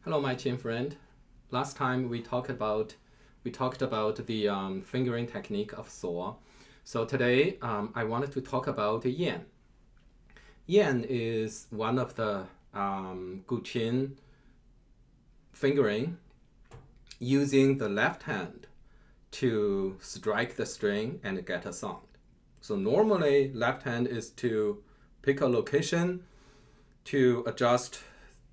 Hello, my chin friend. Last time we talked about the fingering technique of saw. So today I wanted to talk about yen. Yen is one of the Guqin fingering using the left hand to strike the string and get a sound. So normally left hand is to pick a location to adjust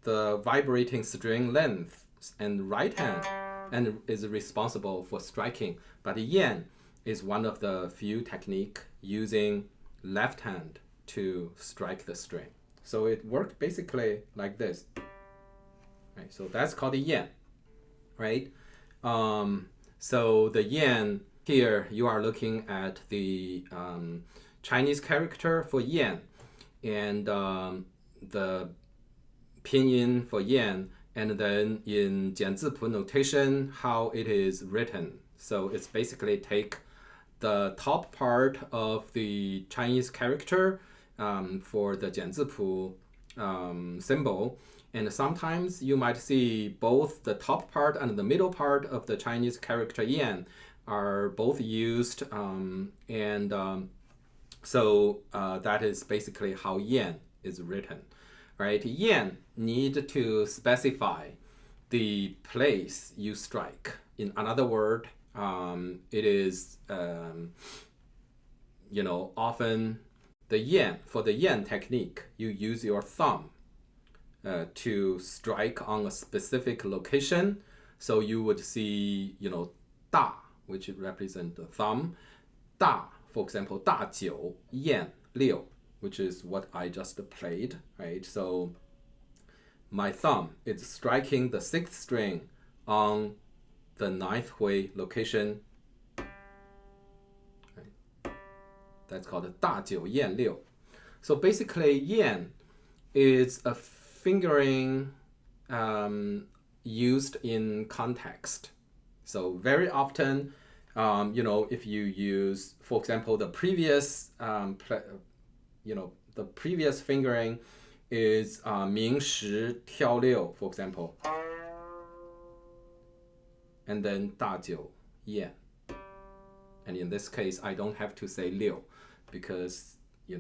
the vibrating string length, and right hand and is responsible for striking. But yen is one of the few technique using left hand to strike the string. So it worked basically like this. Right, so that's called the yen, right? So the yen here, you are looking at the Chinese character for yen, and the pinyin for yen, and then in 简字谱 notation, how it is written. So it's basically take the top part of the Chinese character for the 简字谱 symbol, and sometimes you might see both the top part and the middle part of the Chinese character yen are both used, so that is basically how yen is written. Right, yen need to specify the place you strike. In another word, it is often the yen, for the yen technique, you use your thumb to strike on a specific location. So you would see, da, which represent the thumb. Da, for example, 大九 yen 六, which is what I just played, right? So my thumb is striking the 6th string on the 9th hui location. Right? That's called 大九 yen 六. So basically, yen is a fingering used in context. So very often, if you use, for example, the previous the previous fingering is 明十跳六, for example, and then 大九 yen. And in this case, I don't have to say 六 because, it's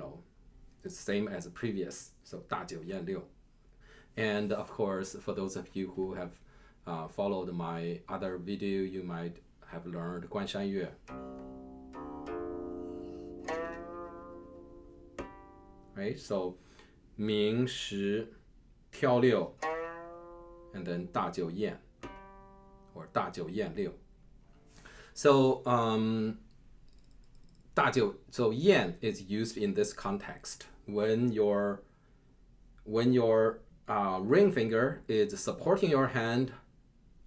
the same as the previous. So 大九 yen 六. And of course, for those of you who have followed my other video, you might have learned 关山乐. Right, so 明十跳六 and then 大九 yen or 大九 yen 六. So so yen is used in this context when your ring finger is supporting your hand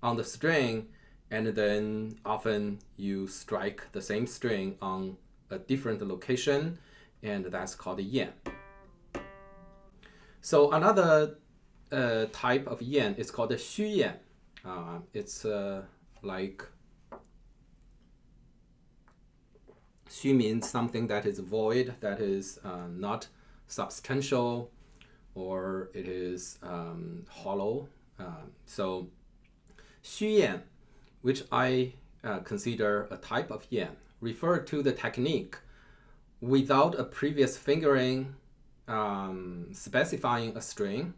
on the string, and then often you strike the same string on a different location, and that's called yen. So another type of yen is called the xuyan. It's like xu means something that is void, that is not substantial, or it is hollow. So xuyan, which I consider a type of yen, refer to the technique without a previous fingering specifying a string,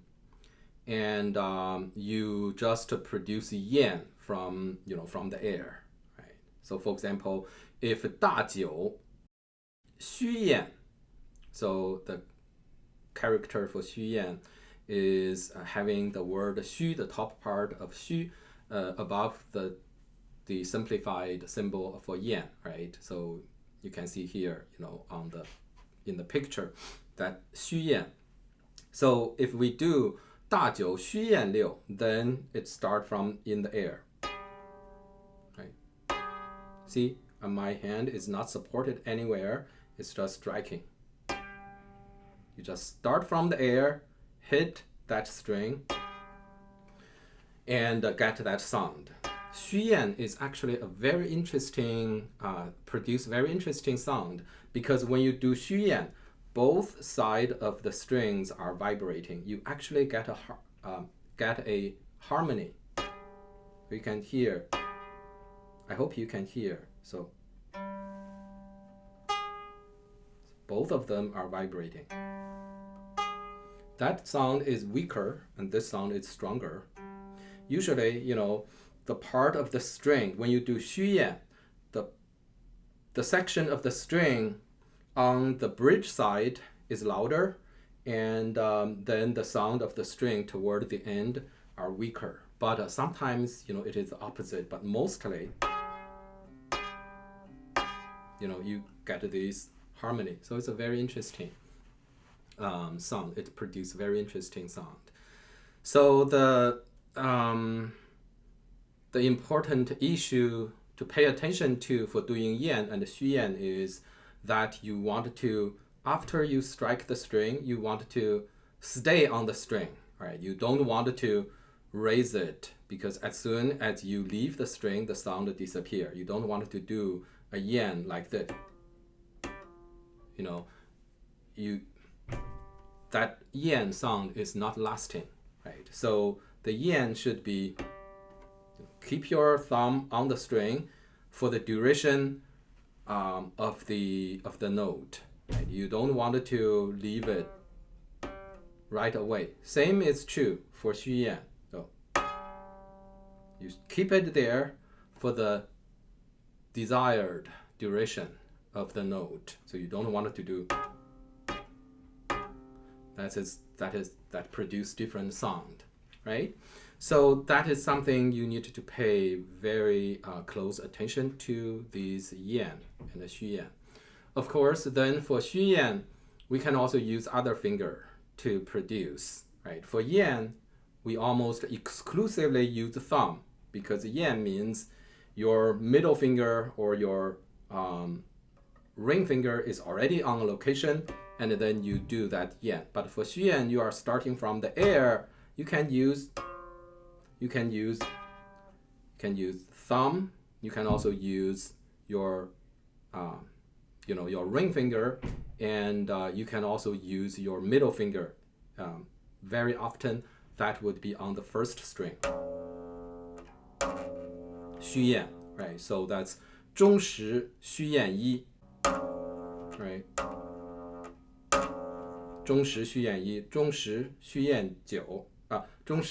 and you just produce yen from the air, right? So for example, if 大九 xuyan, so the character for xuyan is having the word xu, the top part of xu, above the simplified symbol for yen, right? So you can see here, in the picture, that xuyan. So if we do 大九 xuyan 六, then it starts from in the air. Right? See, my hand is not supported anywhere. It's just striking. You just start from the air, hit that string, and get that sound. Xuyan is actually a very interesting, produce very interesting sound, because when you do xuyan, both sides of the strings are vibrating. You actually get a harmony. You can hear. I hope you can hear. So both of them are vibrating. That sound is weaker and this sound is stronger. Usually, the part of the string, when you do xuyan, the section of the string on the bridge side is louder, and then the sound of the string toward the end are weaker. But sometimes, it is the opposite, but mostly, you get this harmony. So it's a very interesting sound. It produces very interesting sound. So the important issue to pay attention to for doing yan and xuyan is that you want to, after you strike the string, you want to stay on the string, right? You don't want to raise it, because as soon as you leave the string, the sound disappears. You don't want to do a yan like this. That yan sound is not lasting, right? So the yan should be, keep your thumb on the string for the duration of the note. Right? You don't want to leave it right away. Same is true for xuyan. So you keep it there for the desired duration of the note. So you don't want to do that produce different sound, right? So that is something you need to pay very close attention to, these yan and the xuyan. Of course, then for xuyan, we can also use other finger to produce, right? For yan, we almost exclusively use the thumb, because yan means your middle finger or your ring finger is already on a location, and then you do that yan. But for xuyan, you are starting from the air. You can use thumb. You can also use your your ring finger, and you can also use your middle finger. Very often that would be on the first string. xuyan, right? So that's 中时虚燕一 right? 中时虚燕一，中时虚燕九啊，中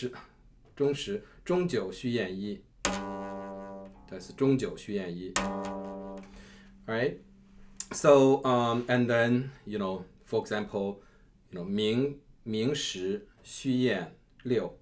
九虚燕一 ，that's 中九虚燕一 ，right? So and then for example, 明时虚燕六